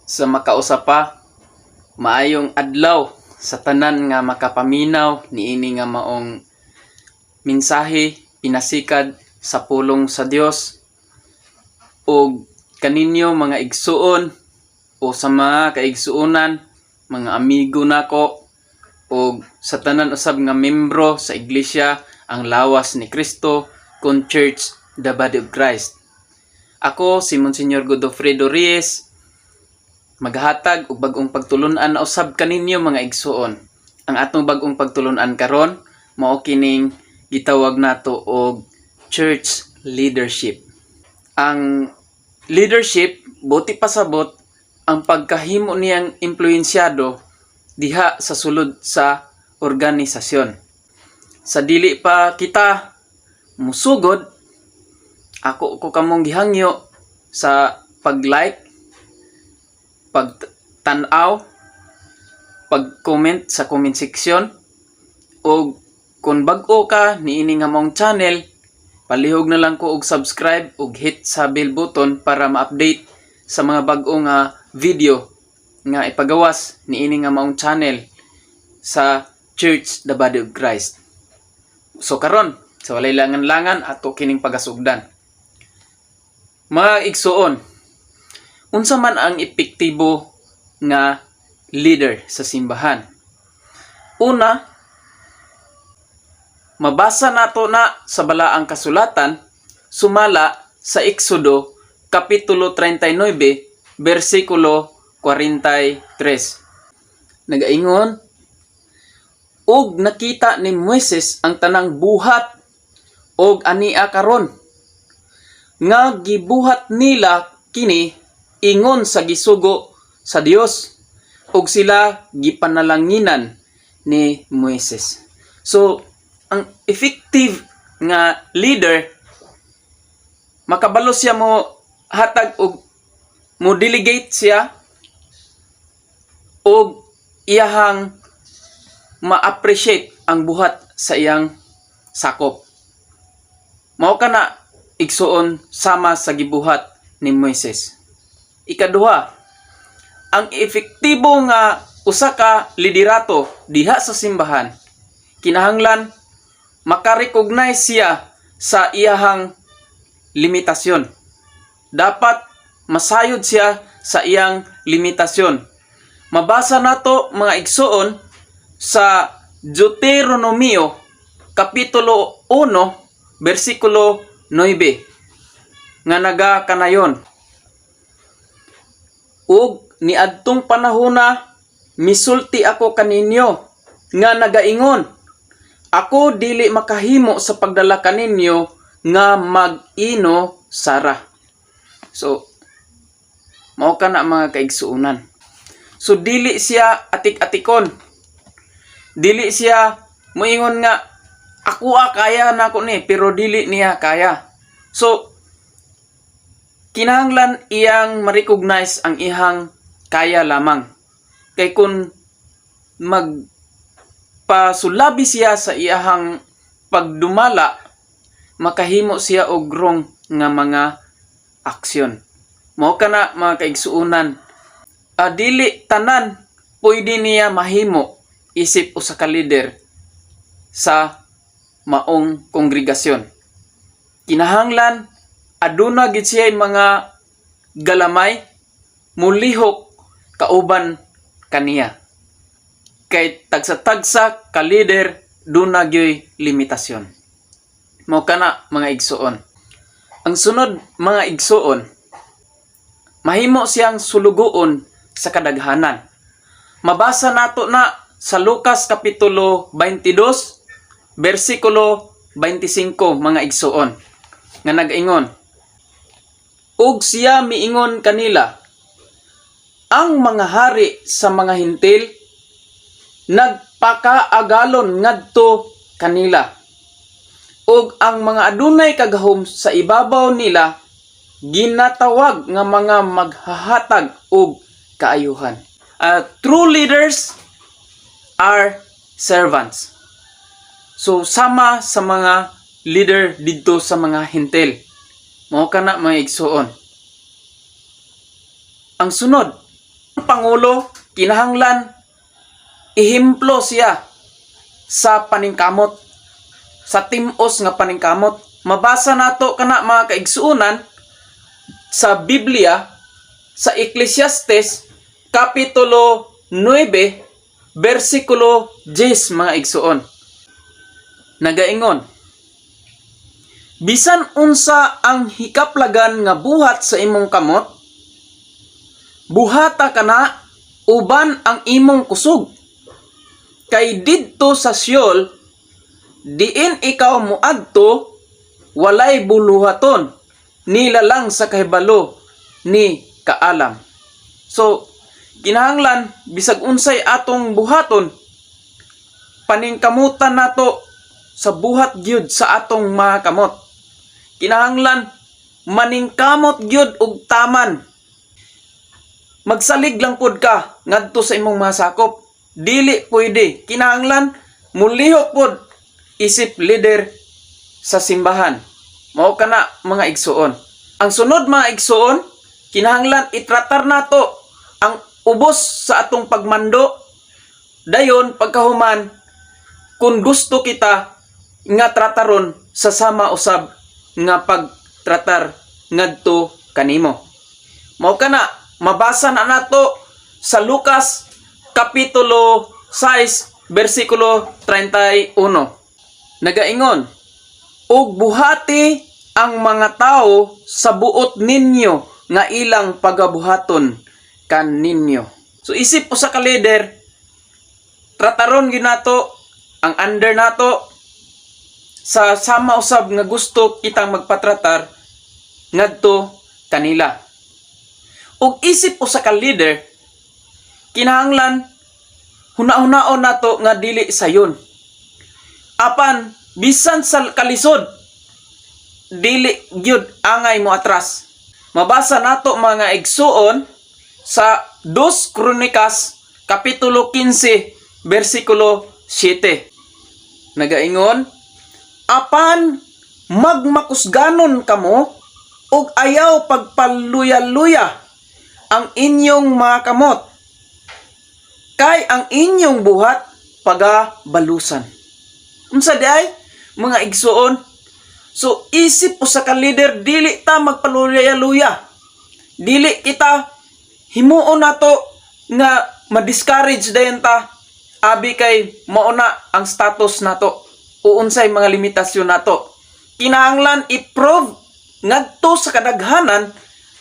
Sa makausapa, maayong adlaw sa tanan nga makapaminaw niini nga maong mensahe pinasikad sa pulong sa Dios ug kaninyo mga igsuon o sa mga kaigsuonan, mga amigo nako ug sa tanan usab nga membro sa iglesia ang Lawas ni Cristo kon Church the Body of Christ. Ako si Monsignor Godofredo Reyes, maghatag og bag-ong pagtulunan na usab kaninyo mga igsuon. Ang atong bag-ong pagtulunan karon mao kining gitawag nato og church leadership. Ang leadership buti pasabot ang pagkahimo niyang impluwensyado diha sa sulod sa organisasyon. Sa dili pa kita musugod, ako kamong gihangyo sa pag-like, pagtanaw, pag-comment sa comment section, o kung bag-o ka niini nga mong channel, palihog na lang ko og subscribe ug hit sa bell button para ma-update sa mga bag-o nga video nga ipagawas niini nga mong channel sa Church the Body of Christ. So karon, sa walay langan-langan ato kining pagasugdan. Mga igsuon, unsa man ang epektibo nga leader sa simbahan? Una, mabasa nato na sa balaang kasulatan sumala sa Exodo kapitulo 39 bersikulo 43. Nagaingon, ug nakita ni Moises ang tanang buhat og ania karon nga gibuhat nila kini ingon sa gisugo sa Dios ug sila gipanalanginan ni Moises. So ang effective nga leader makabalo siya mo hatag og mo delegate siya og iyahang ma-appreciate ang buhat sa iyang sakop. Mao kana igsuon sama sa gibuhat ni Moises. Ikaduha, ang efektibo nga usa ka liderato diha sa simbahan, kinahanglan makarecognize siya sa iyahang limitasyon. Dapat masayod siya sa iyang limitasyon. Mabasa nato mga igsuon sa Deuteronomio kapitulo 1 bersikulo 9 nga nagakanayon, ug niadtong panahona misulti ako kaninyo nga nagaingon, ako dili makahimo sa pagdala kaninyo nga mag-ino sara. So mao kana mga kaigsuonan. So dili siya atik-atikon, dili siya moingon nga ako kaya na ako ni, pero dili niya kaya. So kinahanglan iyang ma-recognize ang ihang kaya lamang. Kay kung magpasulabi siya sa iyahang pagdumala, makahimo siya og wrong nga mga aksyon. Mao kana mga kaigsuonan, dili tanan pwede niya mahimo isip usa ka leader sa maong kongregasyon. Kinahanglan aduna gid siya mga galamay mulihok kauban kaniya. Kay tagsa-tagsa ka leader duna gyoy limitasyon. Mao kana mga igsuon. Ang sunod mga igsuon, mahimo siyang sulugoon sa kadaghanan. Mabasa nato na sa Lucas kapitulo 22 bersikulo 25 mga igsuon nga nag-ingon, ug siya miingon kanila, ang mga hari sa mga hintil nagpakaagalon ngadto kanila, ug ang mga adunay kagahom sa ibabaw nila ginatawag nga mga maghahatag og kaayuhan. True leaders are servants. So sama sa mga leader didto sa mga hintil. Mao kana mga igsuon. Ang sunod, Pangulo, kinahanglan ihemplo siya sa paningkamot, sa timos nga paningkamot. Mabasa nato kana mga kaigsuonan sa Biblia sa Ecclesiastes kapitulo 9 versikulo 10 mga igsuon. Nagaingon, bisan unsa ang hikaplagan nga buhat sa imong kamot, buhata kana uban ang imong kusog. Kay didto sa Sheol, diin ikaw muadto, walay buluhaton, nila lang sa kahibalo ni kaalam. So, kinahanglan, bisag unsay atong buhaton, paningkamutan nato sa buhat gyud sa atong mga kamot. Kinahanglan, maningkamot gyud og taman. Magsalig lang pud ka ngadto sa imong mga sakop. Dili pwede. Kinahanglan mulihok pud isip leader sa simbahan. Mao kana mga igsuon. Ang sunod mga igsuon, kinahanglan itratar nato ang ubos sa atong pagmando. Dayon pagkahuman kung gusto kita nga trataron sa sama usab nga pagtratar ngadto kanimo. Mao kana mabasa na nato sa Lucas kapitulo 6 versikulo 31. Nagaingon, ug buhati ang mga tao sa buot ninyo nga ilang pagabuhaton kaninyo. So isip usa ka leader, trataron gyud nato ang under nato sa sama usab nga gusto kitang magpatratar ngadto kanila. Ug isip usa ka leader, kinahanglan huna-hunaon nato nga dili sayon. Apan bisan sa kalisod, dili gyud angay mo atras. Mabasa nato mga igsuon sa 2 Kronikas kapitulo 15 versikulo 7. Nagaingon, apan magmakusganon kamo ug ayaw pagpaluya-luya ang inyong mga kamot, kay ang inyong buhat pagabalusan. Unsa day mga igsuon? So isip usa ka leader, dili ta magpaluya-luya. Dili kita himuon nato nga ma-discourage dayon ta abi kay mauna ang status nato o unsay mga limitasyon nato. Kinahanglan i-prove ngadto sa kadaghanan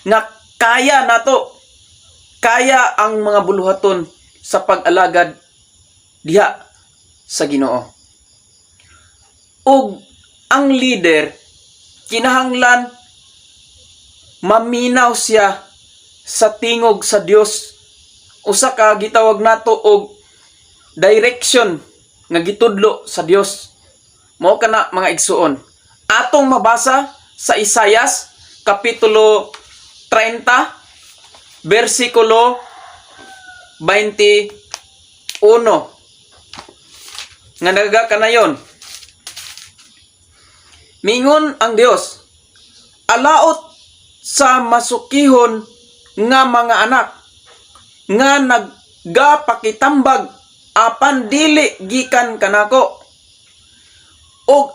nga kaya nato, kaya ang mga buluhaton sa pag-alagad diha sa Ginoo. Ug ang leader, kinahanglan maminaw siya sa tingog sa Dios. Usa ka gitawag nato og direction nga gitudlo sa Dios. Mao kana mga igsuon. Atong mabasa sa Isaias kapitulo 30 versikulo 21. Nga naga kanayon. Mingon ang Dios, alaot sa masukihon nga mga anak nga naggapakitambag apan dili gikan kanako, ug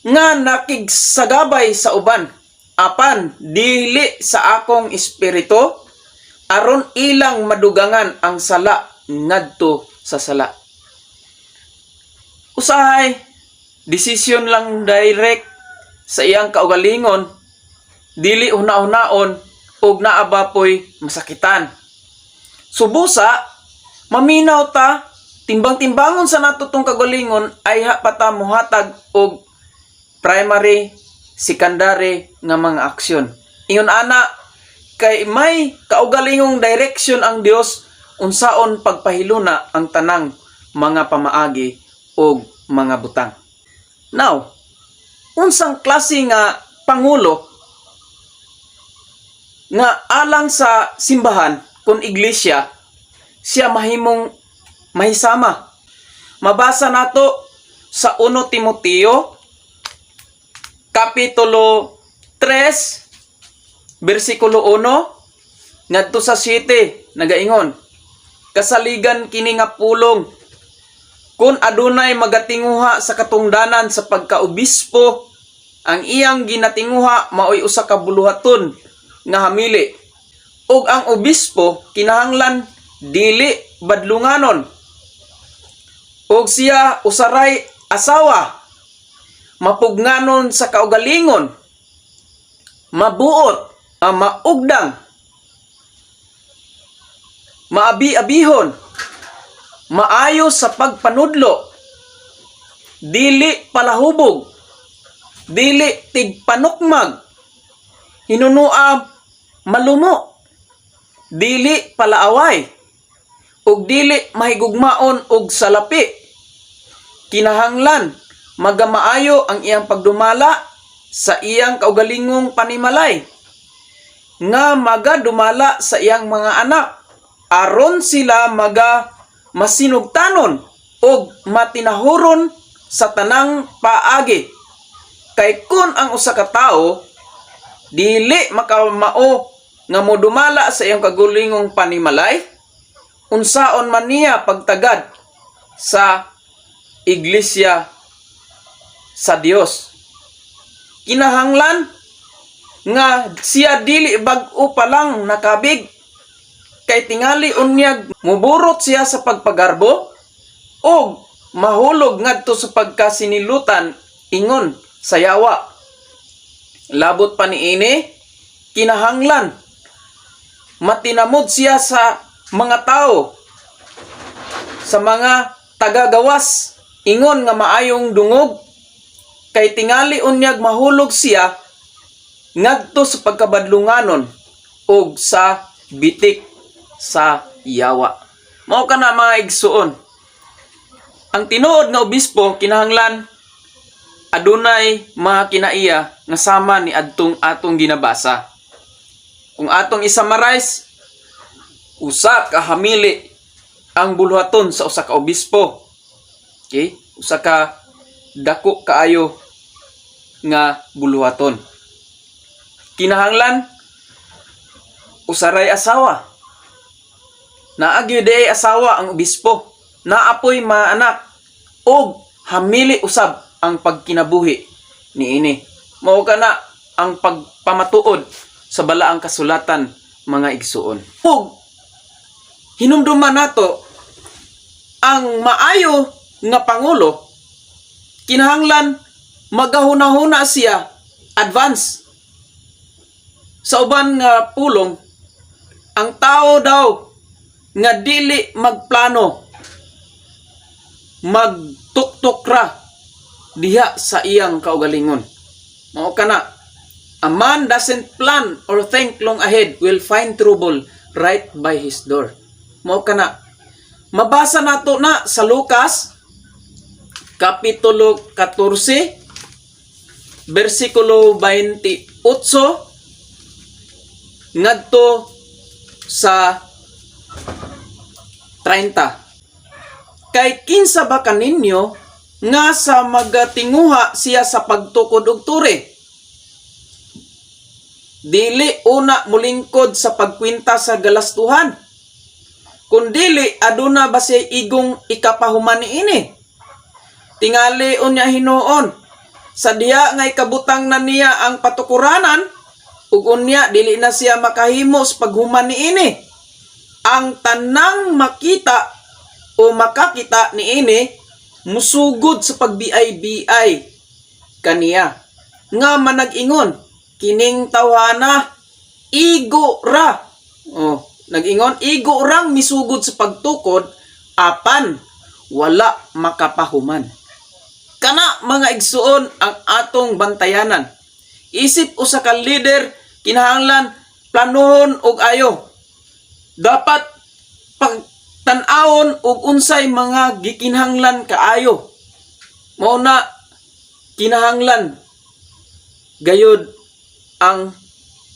nga nakigsagabay sa uban apan dili sa akong espiritu, aron ilang madugangan ang sala ngadto sa sala. Usahay desisyon lang direct sa iyang kaugalingon, dili una-unaon ug naabapoy masakitan. Subusa, maminaw ta, timbang-timbangon sa natutong kaugalingon ay pata muhatag og primary, secondary nga mga aksyon. Ingon ana, kay may kaugalingong direction ang Dios unsaon pagpahiluna ang tanang mga pamaagi og mga butang. Now, unsang klase nga pangulo nga alang sa simbahan kun iglesia siya mahimong mahisama. Mabasa nato sa 1 Timoteo kapitulo 3 versikulo 1 ngadto sa 7 nagaingon, kasaligan kini nga pulong kun adunay magatinguha sa katungdanan sa pagkaobispo, ang iyang ginatinguha maoy usa ka buluhaton nga hamili, ug ang obispo kinahanglan dili badlunganon, ug siya usaray asawa, mapugnanon sa kaugalingon, mabuot, maugdang, maabi-abihon, maayo sa pagpanudlo, dili palahubog, dili tigpanukmag, hinunua malumo, dili palaaway, ug dili mahigugmaon og salapi. Kinahanglan magamaayo ang iyang pagdumala sa iyang kaugalingong panimalay, nga magadumala sa iyang mga anak, aron sila masinugtanon og matinahuron sa tanang paagi. Kay kun ang usa ka tawo dili makamao nga modumala sa iyang kagulingong panimalay, unsaon man niya pagtagad sa iglesia sa Dios. Kinahanglan nga siya dili bag-o pa lang nakabig, kay tingali unyag muburot siya sa pagpagarbo o mahulog ngadto sa pagkasinilutan ingon sa yawa. Labot pa niini, kinahanglan matinamod siya sa mga tao, sa mga tagagawas ingon nga maayong dungog, kay tingali unyag mahulog siya ngadto sa pagkabadlunganon o sa bitik sa yawa. Mao kana mga igsuon, ang tinuod nga obispo kinahanglan adunay mga kinaiya nga sama ni adtong atong ginabasa. Kung atong i-summarize, usa ka hamili ang buluhaton sa usa ka obispo. Okay? Usa ka dako kaayo nga buluhaton. Kinahanglan usaray asawa. Naagyo day asawa ang obispo, naapoy mga anak, og hamili usab ang pagkinabuhi niini. Mao kana ang pagpamatuod sa balaang kasulatan, mga igsuon. Ug hinumduman nato ang maayo nga pangulo, kinahanglan magahuna-huna siya advance sa uban nga pulong. Ang tao daw nga dili magplano, magtuktok ra diha sa iyang kaugalingon. Mao kana, a man doesn't plan or think long ahead will find trouble right by his door. Mao kana, mabasa nato na sa Lucas kapitulo 14 bersikulo 28 ngadto sa 30. Kay kinsa ba kaninyo nga sa magatinguha siya sa pagtukod og turi, dili una mulingkod sa pagkwinta sa galastuhan, kundili aduna ba siya igong ikapahuman niini? Tingali unya hinuon sa diha nga ikabutang na niya ang patukuranan, ug unya dili na siya makahimo sa paghuman niini. Ang tanang makita o makakita niini musugod sa pagbiay-biay kaniya, nga manag-ingon kining tawhana igo ra. Nag-ingon igo rang misugod sa pagtukod apan wala makapahuman. Kana mga igsuon ang atong bantayanan. Isip usa ka leader kinahanglan planuhon og ayo. Dapat pagtan-awon og unsay mga gikinahanglan kaayo. Mao na kinahanglan gayud ang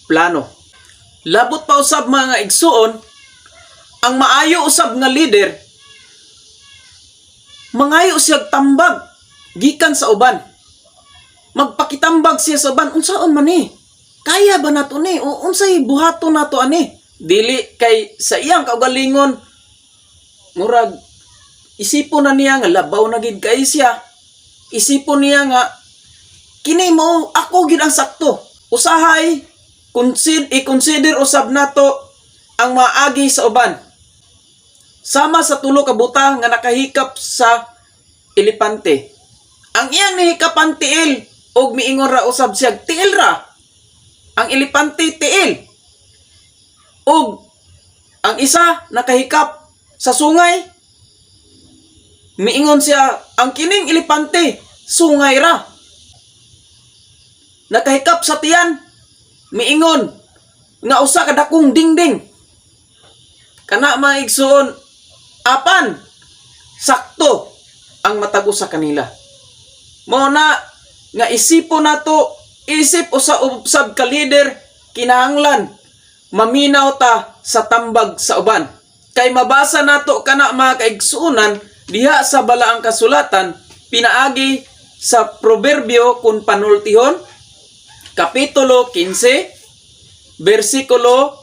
plano. Labot pa usab mga igsuon, ang maayo usab nga leader, mangayo siya tambag gikan sa uban. Magpakitambag siya sa uban, unsaon man ni? Kaya ba nato ni? O unsay buhaton nato ani? Dili kay sa iyang kaugalingon murag isipon na niya nga labaw na gid kay siya. Isipon niya nga kini mo ako gid ang sakto. Usahay i-consider usab nato ang maagi sa uban. Sama sa tulo ka buta nga nakahikap sa elepante. Ang iyang nihikapan tiil og miingon ra usab siya tiil ra. Ang elepante tiil. Og ang isa nakahikap sa sungay. Miingon siya ang kining elepante sungay ra. Nakahikap sa tiyan, miingon nga usa ka dakong dingding. Kana maigsuon apan sakto ang matago sa kanila. Mao na nga isipon nato, isip usab ka leader kinahanglan maminaw ta sa tambag sa uban. Kay mabasa nato kana mga kaigsuonan diha sa balaang kasulatan pinaagi sa proverbio kun panultihon Kapitulo 15, versikulo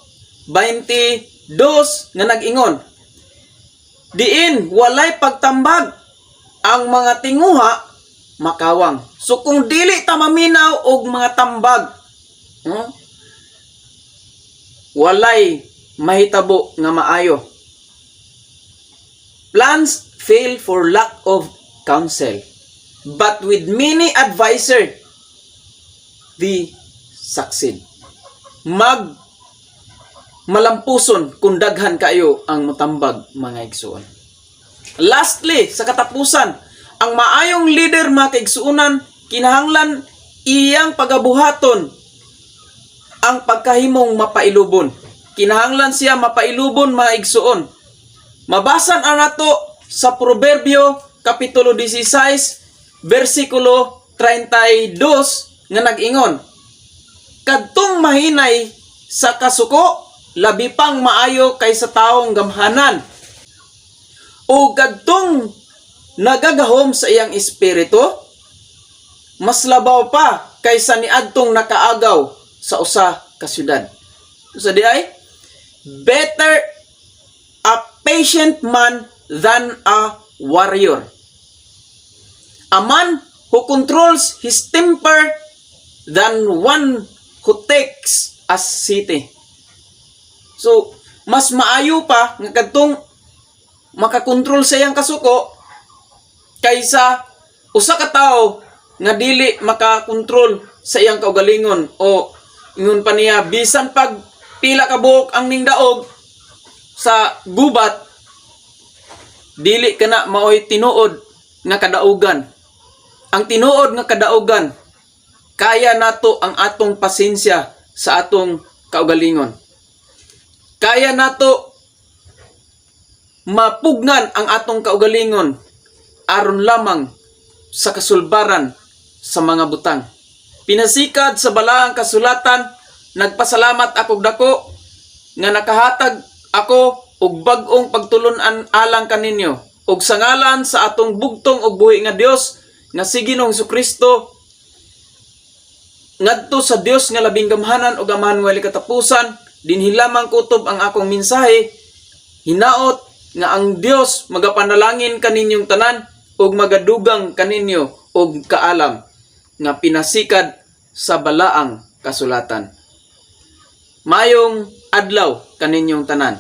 22 nga nag-ingon, diin walay pagtambag ang mga tinguha makawang. So kung dili ta maminaw og mga tambag, walay mahitabo nga maayo. Plans fail for lack of counsel, but with many adviser the succeed. Malampuson kung daghan kayo ang mutambag mga igsuon. Lastly, sa katapusan, ang maayong leader mga kaigsuonan kinahanglan iyang pagabuhaton ang pagkahimong mapailubon. Kinahanglan siya mapailubon mga igsuon. Mabasan ang nato sa Proverbio Kapitulo 16, versikulo 32 nga nag-ingon, kadtong mahinay sa kasuko, labi pang maayo kaysa taong gamhanan. O kadtong nagagahom sa iyang espiritu, mas labaw pa kaysa niadtong nakaagaw sa usa ka syudad. Sa di ay, better a patient man than a warrior. A man who controls his temper than one who takes a city. So, mas maayo pa nga kadtong makakontrol sa iyang kasuko kaysa usa ka tawo nga dili makakontrol sa iyang kaugalingon o ingon pa niya bisan pag pila ka buok ang ningdaog sa gubat dili kana maoy tinuod nga kadaugan. Ang tinuod nga kadaugan kaya nato ang atong pasensya sa atong kaugalingon. Kaya nato mapugnan ang atong kaugalingon aron lamang sa kasulbaran sa mga butang. Pinasikad sa balaang kasulatan, nagpasalamat ako dako nga nakahatag ako og bag-ong pagtulon-an alang kaninyo ug sa ngalan sa atong bugtong ug buhi nga Dios nga si Ginoong Jesucristo ngadto sa Dios nga labing gamhanan ug amahan nga katapusan dinhi lamang kutob ang akong mensahe. Hinaot nga ang Dios magapanalangin kaninyong tanan ug magadugang kaninyo og kaalam nga pinasikad sa balaang kasulatan. Mayong adlaw kaninyong tanan.